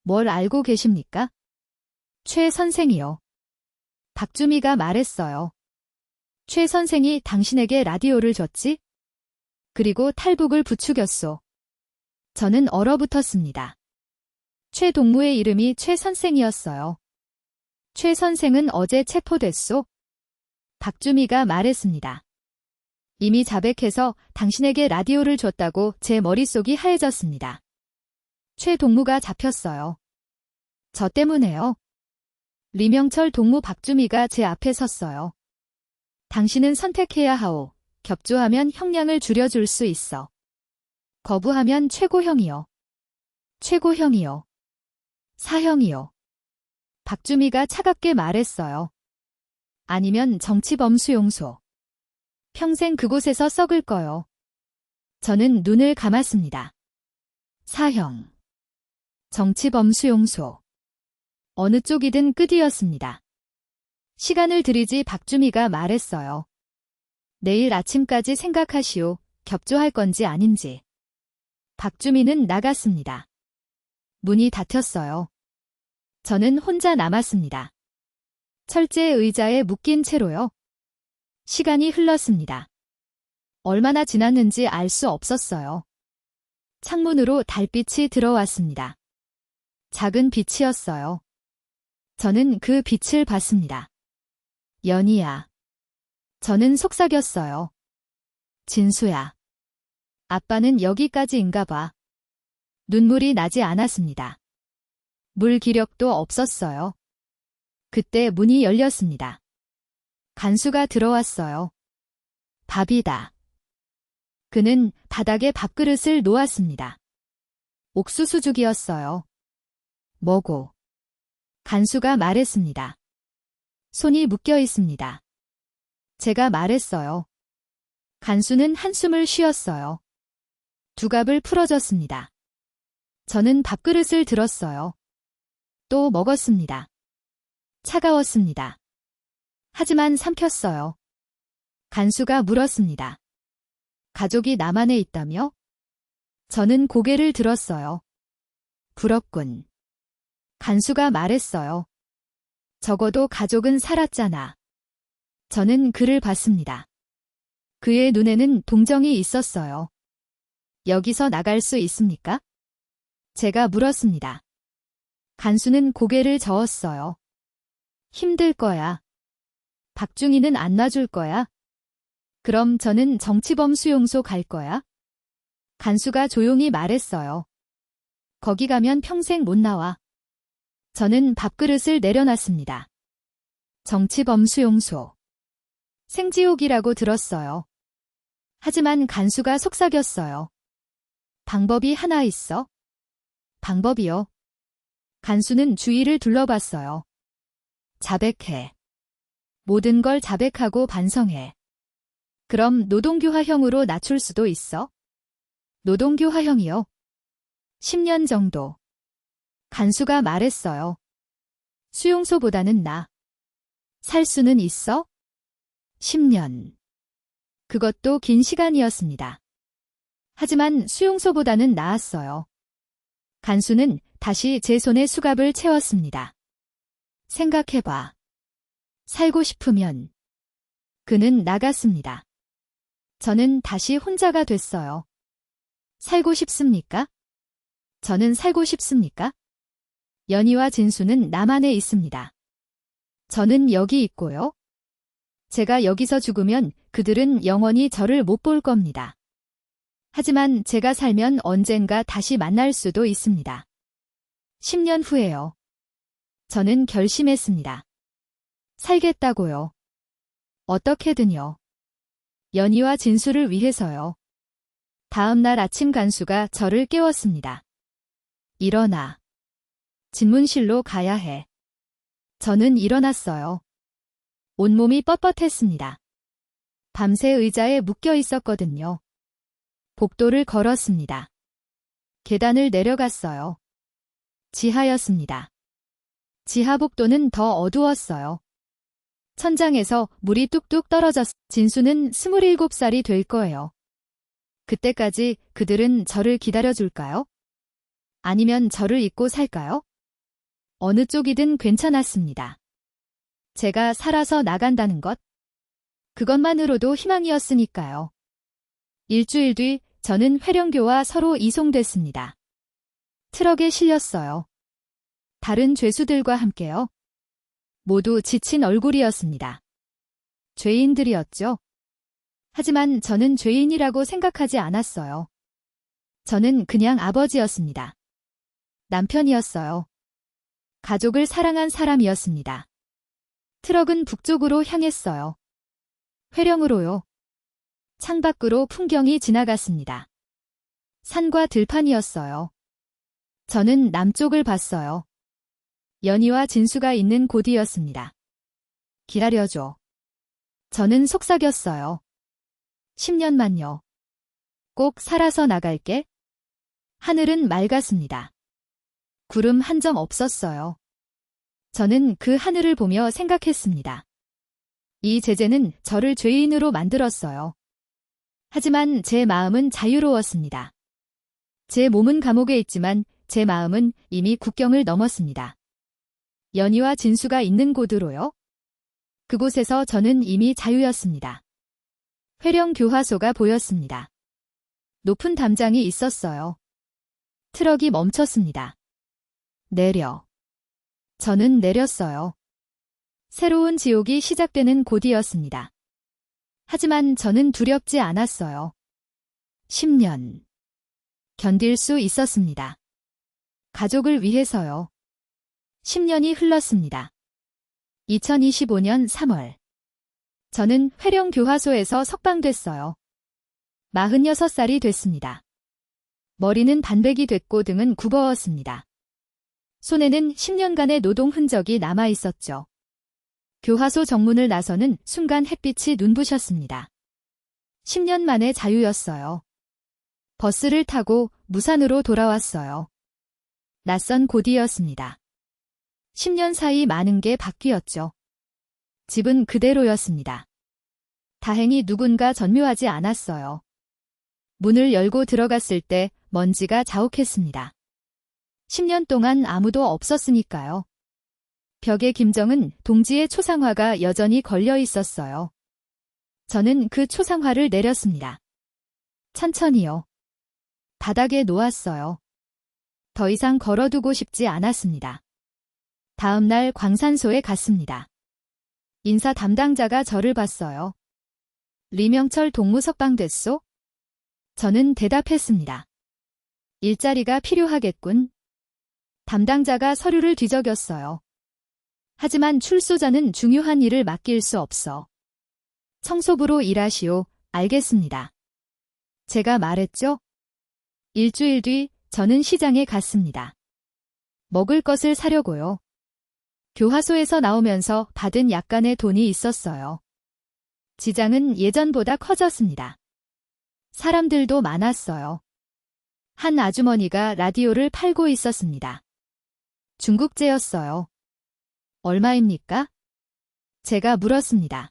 Speaker 1: 뭘 알고 계십니까? 최 선생이요. 박주미가 말했어요. 최 선생이 당신에게 라디오를 줬지? 그리고 탈북을 부추겼소. 저는 얼어붙었습니다. 최 동무의 이름이 최 선생이었어요. 최 선생은 어제 체포됐소? 박주미가 말했습니다. 이미 자백해서 당신에게 라디오를 줬다고 제 머릿속이 하얘졌습니다. 최 동무가 잡혔어요. 저 때문에요. 리명철 동무 박주미가 제 앞에 섰어요. 당신은 선택해야 하오. 격조하면 형량을 줄여줄 수 있어. 거부하면 최고형이요. 최고형이요. 사형이요. 박주미가 차갑게 말했어요. 아니면 정치범 수용소. 평생 그곳에서 썩을 거요. 저는 눈을 감았습니다. 사형. 정치범 수용소. 어느 쪽이든 끝이었습니다. 시간을 들이지 박주미가 말했어요. 내일 아침까지 생각하시오. 격조할 건지 아닌지. 박주미는 나갔습니다. 문이 닫혔어요. 저는 혼자 남았습니다. 철제 의자에 묶인 채로요. 시간이 흘렀습니다. 얼마나 지났는지 알 수 없었어요. 창문으로 달빛이 들어왔습니다. 작은 빛이었어요. 저는 그 빛을 봤습니다. 연희야. 저는 속삭였어요. 진수야. 아빠는 여기까지인가 봐. 눈물이 나지 않았습니다. 물 기력도 없었어요. 그때 문이 열렸습니다. 간수가 들어왔어요. 밥이다. 그는 바닥에 밥그릇을 놓았습니다. 옥수수죽이었어요. 뭐고? 간수가 말했습니다. 손이 묶여 있습니다. 제가 말했어요. 간수는 한숨을 쉬었어요. 두갑을 풀어줬습니다. 저는 밥그릇을 들었어요. 또 먹었습니다. 차가웠습니다. 하지만 삼켰어요. 간수가 물었습니다. 가족이 남한에 있다며? 저는 고개를 들었어요. 부럽군. 간수가 말했어요. 적어도 가족은 살았잖아. 저는 그를 봤습니다. 그의 눈에는 동정이 있었어요. 여기서 나갈 수 있습니까? 제가 물었습니다. 간수는 고개를 저었어요. 힘들 거야. 박중희는 안 놔줄 거야? 그럼 저는 정치범 수용소 갈 거야? 간수가 조용히 말했어요. 거기 가면 평생 못 나와. 저는 밥그릇을 내려놨습니다. 정치범 수용소. 생지옥이라고 들었어요. 하지만 간수가 속삭였어요. 방법이 하나 있어? 방법이요? 간수는 주위를 둘러봤어요. 자백해. 모든 걸 자백하고 반성해. 그럼 노동교화형으로 낮출 수도 있어? 노동교화형이요? 10년 정도. 간수가 말했어요. 수용소보다는 나. 살 수는 있어? 10년. 그것도 긴 시간이었습니다. 하지만 수용소보다는 나았어요. 간수는 다시 제 손에 수갑을 채웠습니다. 생각해봐. 살고 싶으면. 그는 나갔습니다. 저는 다시 혼자가 됐어요. 살고 싶습니까? 저는 살고 싶습니까? 연희와 진수는 남한에 있습니다. 저는 여기 있고요. 제가 여기서 죽으면 그들은 영원히 저를 못 볼 겁니다. 하지만 제가 살면 언젠가 다시 만날 수도 있습니다. 10년 후에요. 저는 결심했습니다. 살겠다고요. 어떻게든요. 연희와 진수를 위해서요. 다음 날 아침 간수가 저를 깨웠습니다. 일어나. 진문실로 가야 해. 저는 일어났어요. 온몸이 뻣뻣했습니다. 밤새 의자에 묶여 있었거든요. 복도를 걸었습니다. 계단을 내려갔어요. 지하였습니다. 지하복도는 더 어두웠어요. 천장에서 물이 뚝뚝 진수는 27살이 될 거예요. 그때까지 그들은 저를 기다려줄까요? 아니면 저를 잊고 살까요? 어느 쪽이든 괜찮았습니다. 제가 살아서 나간다는 것? 그것만으로도 희망이었으니까요. 일주일 뒤 저는 회령교와 서로 이송됐습니다. 트럭에 실렸어요. 다른 죄수들과 함께요. 모두 지친 얼굴이었습니다. 죄인들이었죠. 하지만 저는 죄인이라고 생각하지 않았어요. 저는 그냥 아버지였습니다. 남편이었어요. 가족을 사랑한 사람이었습니다. 트럭은 북쪽으로 향했어요. 회령으로요. 창밖으로 풍경이 지나갔습니다. 산과 들판이었어요. 저는 남쪽을 봤어요. 연희와 진수가 있는 곳이었습니다. 기다려줘. 저는 속삭였어요. 10년만요. 꼭 살아서 나갈게. 하늘은 맑았습니다. 구름 한 점 없었어요. 저는 그 하늘을 보며 생각했습니다. 이 제재는 저를 죄인으로 만들었어요. 하지만 제 마음은 자유로웠습니다. 제 몸은 감옥에 있지만 제 마음은 이미 국경을 넘었습니다. 연희와 진수가 있는 곳으로요. 그곳에서 저는 이미 자유였습니다. 회령 교화소가 보였습니다. 높은 담장이 있었어요. 트럭이 멈췄습니다. 내려. 저는 내렸어요. 새로운 지옥이 시작되는 곳이었습니다. 하지만 저는 두렵지 않았어요. 10년. 견딜 수 있었습니다. 가족을 위해서요. 10년이 흘렀습니다. 2025년 3월. 저는 회령 교화소에서 석방됐어요. 46살이 됐습니다. 머리는 반백이 됐고 등은 굽어왔습니다. 손에는 10년간의 노동 흔적이 남아 있었죠. 교화소 정문을 나서는 순간 햇빛이 눈부셨습니다. 10년 만에 자유였어요. 버스를 타고 무산으로 돌아왔어요. 낯선 곳이었습니다. 10년 사이 많은 게 바뀌었죠. 집은 그대로였습니다. 다행히 누군가 전묘하지 않았어요. 문을 열고 들어갔을 때 먼지가 자욱했습니다. 10년 동안 아무도 없었으니까요. 벽에 김정은 동지의 초상화가 여전히 걸려 있었어요. 저는 그 초상화를 내렸습니다. 천천히요. 바닥에 놓았어요. 더 이상 걸어두고 싶지 않았습니다. 다음 날 광산소에 갔습니다. 인사 담당자가 저를 봤어요. 리명철 동무 석방됐소? 저는 대답했습니다. 일자리가 필요하겠군. 담당자가 서류를 뒤적였어요. 하지만 출소자는 중요한 일을 맡길 수 없어. 청소부로 일하시오. 알겠습니다. 제가 말했죠? 일주일 뒤 저는 시장에 갔습니다. 먹을 것을 사려고요. 교화소에서 나오면서 받은 약간의 돈이 있었어요. 지장은 예전보다 커졌습니다. 사람들도 많았어요. 한 아주머니가 라디오를 팔고 있었습니다. 중국제였어요. 얼마입니까? 제가 물었습니다.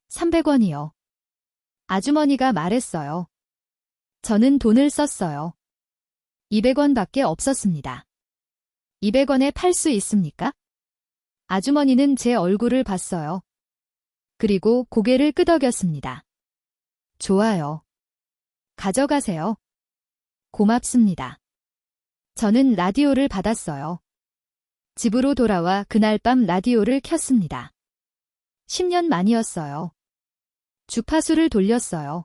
Speaker 1: 300원이요. 아주머니가 말했어요. 저는 돈을 썼어요. 200원밖에 없었습니다. 200원에 팔 수 있습니까? 아주머니는 제 얼굴을 봤어요. 그리고 고개를 끄덕였습니다. 좋아요. 가져가세요. 고맙습니다. 저는 라디오를 받았어요. 집으로 돌아와 그날 밤 라디오를 켰습니다. 10년 만이었어요. 주파수를 돌렸어요.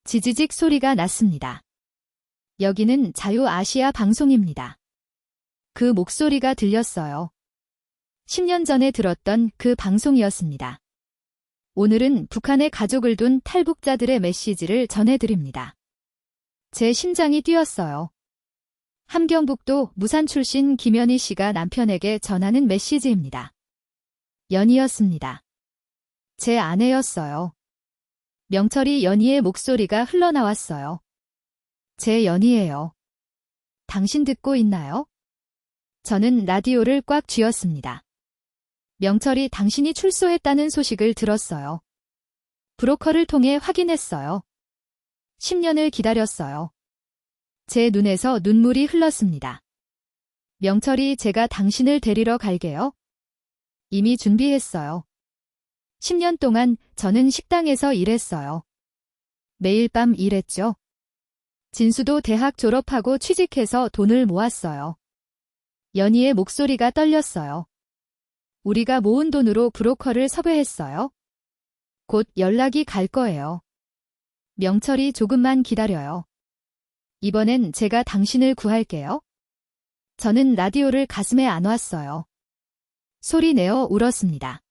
Speaker 1: 지지직 소리가 났습니다. 여기는 자유아시아 방송입니다. 그 목소리가 들렸어요. 10년 전에 들었던 그 방송이었습니다. 오늘은 북한의 가족을 둔 탈북자들의 메시지를 전해드립니다. 제 심장이 뛰었어요. 함경북도 무산 출신 김연희 씨가 남편에게 전하는 메시지입니다. 연희였습니다. 제 아내였어요. 명철이 연희의 목소리가 흘러나왔어요. 제 연희예요. 당신 듣고 있나요? 저는 라디오를 꽉 쥐었습니다. 명철이 당신이 출소했다는 소식을 들었어요. 브로커를 통해 확인했어요. 10년을 기다렸어요. 제 눈에서 눈물이 흘렀습니다. 명철이 제가 당신을 데리러 갈게요. 이미 준비했어요. 10년 동안 저는 식당에서 일했어요. 매일 밤 일했죠. 진수도 대학 졸업하고 취직해서 돈을 모았어요. 연희의 목소리가 떨렸어요. 우리가 모은 돈으로 브로커를 섭외했어요. 곧 연락이 갈 거예요. 명철이 조금만 기다려요. 이번엔 제가 당신을 구할게요. 저는 라디오를 가슴에 안았어요. 소리 내어 울었습니다.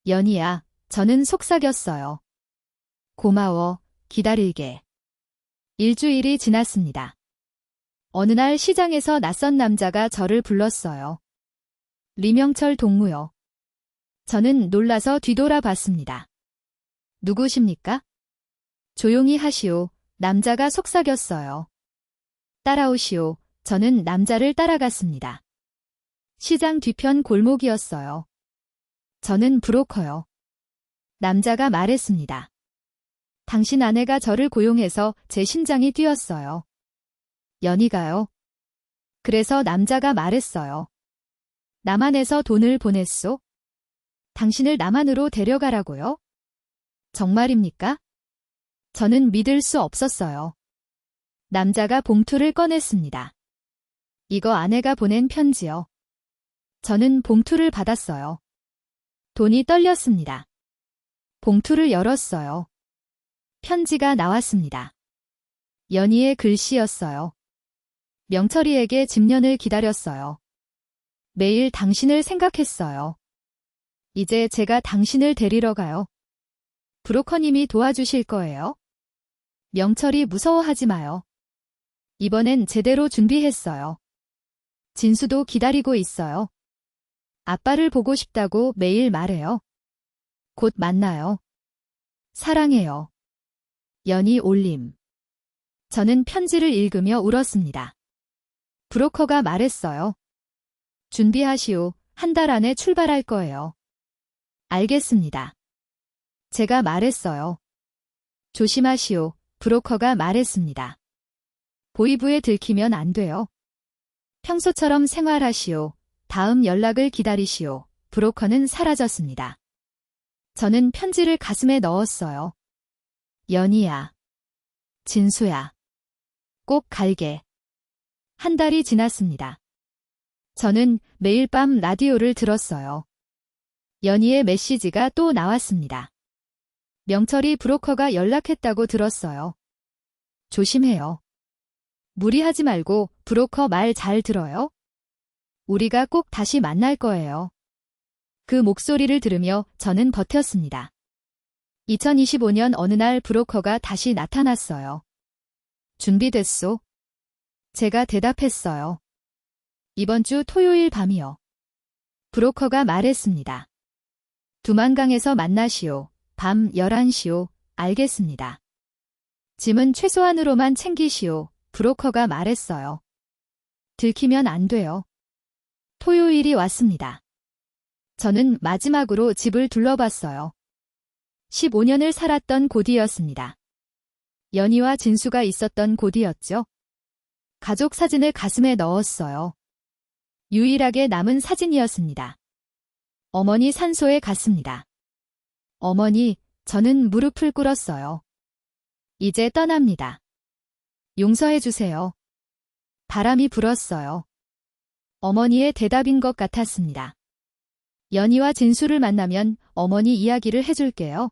Speaker 1: 연희야, 저는 속삭였어요. 고마워, 기다릴게. 일주일이 지났습니다. 어느 날 시장에서 낯선 남자가 저를 불렀어요. 리명철 동무요. 저는 놀라서 뒤돌아봤습니다. 누구십니까? 조용히 하시오. 남자가 속삭였어요. 따라오시오. 저는 남자를 따라갔습니다. 시장 뒤편 골목이었어요. 저는 브로커요. 남자가 말했습니다. 당신 아내가 저를 고용해서 제 심장이 뛰었어요. 연희가요. 그래서 남자가 말했어요. 남한에서 돈을 보냈소? 당신을 남한으로 데려가라고요? 정말입니까? 저는 믿을 수 없었어요. 남자가 봉투를 꺼냈습니다. 이거 아내가 보낸 편지요. 저는 봉투를 받았어요. 돈이 떨렸습니다. 봉투를 열었어요. 편지가 나왔습니다. 연희의 글씨였어요. 명철이에게 10년을 기다렸어요. 매일 당신을 생각했어요. 이제 제가 당신을 데리러 가요. 브로커님이 도와주실 거예요. 명철이 무서워하지 마요. 이번엔 제대로 준비했어요. 진수도 기다리고 있어요. 아빠를 보고 싶다고 매일 말해요. 곧 만나요. 사랑해요. 연희 올림. 저는 편지를 읽으며 울었습니다. 브로커가 말했어요. 준비하시오. 한 달 안에 출발할 거예요. 알겠습니다. 제가 말했어요. 조심하시오. 브로커가 말했습니다. 보이부에 들키면 안 돼요. 평소처럼 생활하시오. 다음 연락을 기다리시오. 브로커는 사라졌습니다. 저는 편지를 가슴에 넣었어요. 연희야. 진수야. 꼭 갈게. 한 달이 지났습니다. 저는 매일 밤 라디오를 들었어요. 연희의 메시지가 또 나왔습니다. 명철이 브로커가 연락했다고 들었어요. 조심해요. 무리하지 말고 브로커 말 잘 들어요. 우리가 꼭 다시 만날 거예요. 그 목소리를 들으며 저는 버텼습니다. 2025년 어느 날 브로커가 다시 나타났어요. 준비됐소? 제가 대답했어요. 이번 주 토요일 밤이요. 브로커가 말했습니다. 두만강에서 만나시오. 밤 11시요. 알겠습니다. 짐은 최소한으로만 챙기시오. 브로커가 말했어요. 들키면 안 돼요. 토요일이 왔습니다. 저는 마지막으로 집을 둘러봤어요. 15년을 살았던 곳이었습니다. 연희와 진수가 있었던 곳이었죠. 가족 사진을 가슴에 넣었어요. 유일하게 남은 사진이었습니다. 어머니 산소에 갔습니다. 어머니, 저는 무릎을 꿇었어요. 이제 떠납니다. 용서해 주세요. 바람이 불었어요. 어머니의 대답인 것 같았습니다. 연희와 진수를 만나면 어머니 이야기를 해줄게요.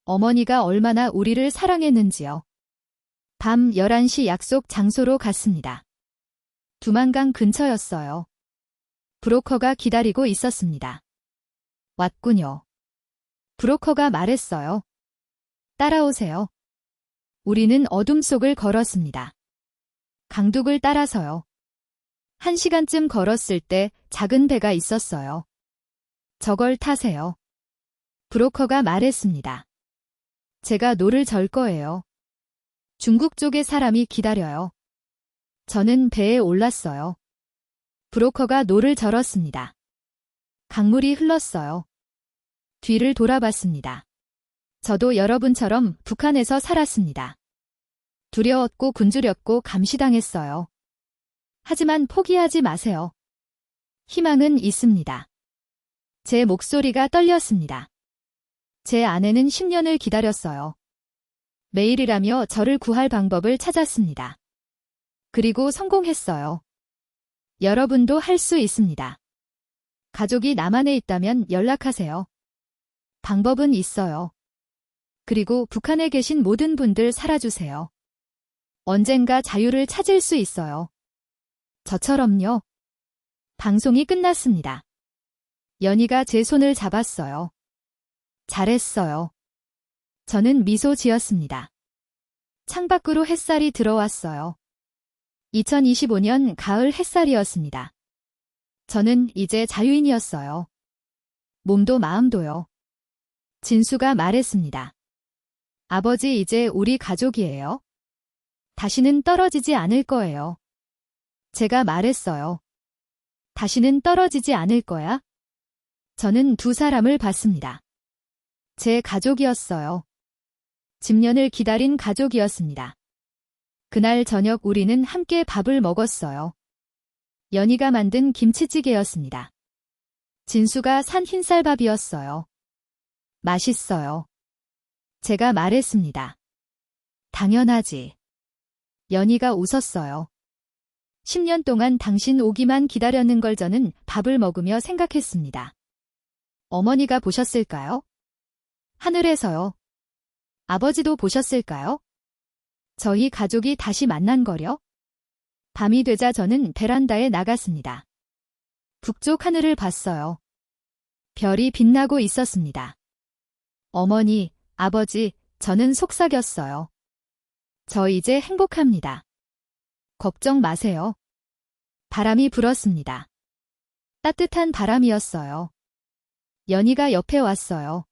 Speaker 1: 어머니가 얼마나 우리를 사랑했는지요. 밤 11시 약속 장소로 갔습니다. 두만강 근처였어요. 브로커가 기다리고 있었습니다. 왔군요. 브로커가 말했어요. 따라오세요. 우리는 어둠 속을 걸었습니다. 강둑을 따라서요. 1시간쯤 걸었을 때 작은 배가 있었어요. 저걸 타세요. 브로커가 말했습니다. 제가 노를 절 거예요. 중국 쪽의 사람이 기다려요. 저는 배에 올랐어요. 브로커가 노를 저었습니다. 강물이 흘렀어요. 뒤를 돌아봤습니다. 저도 여러분처럼 북한에서 살았습니다. 두려웠고 굶주렸고 감시당했어요. 하지만 포기하지 마세요. 희망은 있습니다. 제 목소리가 떨렸습니다. 제 아내는 10년을 기다렸어요. 매일이라며 저를 구할 방법을 찾았습니다. 그리고 성공했어요. 여러분도 할 수 있습니다. 가족이 남한에 있다면 연락하세요. 방법은 있어요. 그리고 북한에 계신 모든 분들 살아주세요. 언젠가 자유를 찾을 수 있어요. 저처럼요. 방송이 끝났습니다. 연희가 제 손을 잡았어요. 잘했어요. 저는 미소 지었습니다. 창밖으로 햇살이 들어왔어요. 2025년 가을 햇살이었습니다. 저는 이제 자유인이었어요. 몸도 마음도요. 진수가 말했습니다. 아버지, 이제 우리 가족이에요. 다시는 떨어지지 않을 거예요. 제가 말했어요. 다시는 떨어지지 않을 거야? 저는 두 사람을 봤습니다. 제 가족이었어요. 10년을 기다린 가족이었습니다. 그날 저녁 우리는 함께 밥을 먹었어요. 연희가 만든 김치찌개였습니다. 진수가 산 흰쌀밥이었어요. 맛있어요. 제가 말했습니다. 당연하지. 연희가 웃었어요. 10년 동안 당신 오기만 기다렸는 걸 저는 밥을 먹으며 생각했습니다. 어머니가 보셨을까요? 하늘에서요. 아버지도 보셨을까요? 저희 가족이 다시 만난 거려? 밤이 되자 저는 베란다에 나갔습니다. 북쪽 하늘을 봤어요. 별이 빛나고 있었습니다. 어머니, 아버지, 저는 속삭였어요. 저 이제 행복합니다. 걱정 마세요. 바람이 불었습니다. 따뜻한 바람이었어요. 연희가 옆에 왔어요.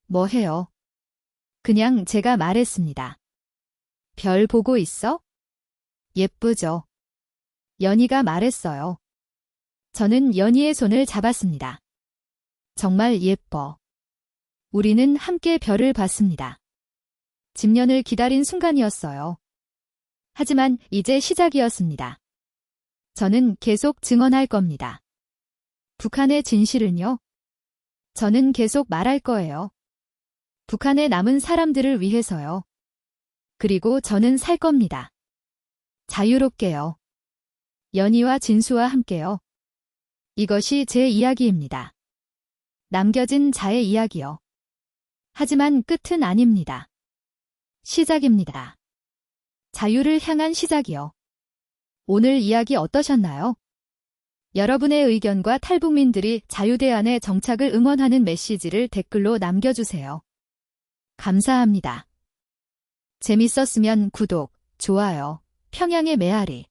Speaker 1: 뭐 해요? 그냥 제가 말했습니다. 별 보고 있어? 예쁘죠? 연희가 말했어요. 저는 연희의 손을 잡았습니다. 정말 예뻐. 우리는 함께 별을 봤습니다. 10년을 기다린 순간이었어요. 하지만 이제 시작이었습니다. 저는 계속 증언할 겁니다. 북한의 진실은요? 저는 계속 말할 거예요. 북한에 남은 사람들을 위해서요. 그리고 저는 살 겁니다. 자유롭게요. 연희와 진수와 함께요. 이것이 제 이야기입니다. 남겨진 자의 이야기요. 하지만 끝은 아닙니다. 시작입니다. 자유를 향한 시작이요. 오늘 이야기 어떠셨나요? 여러분의 의견과 탈북민들이 자유대안의 정착을 응원하는 메시지를 댓글로 남겨주세요. 감사합니다. 재밌었으면 구독, 좋아요, 평양의 메아리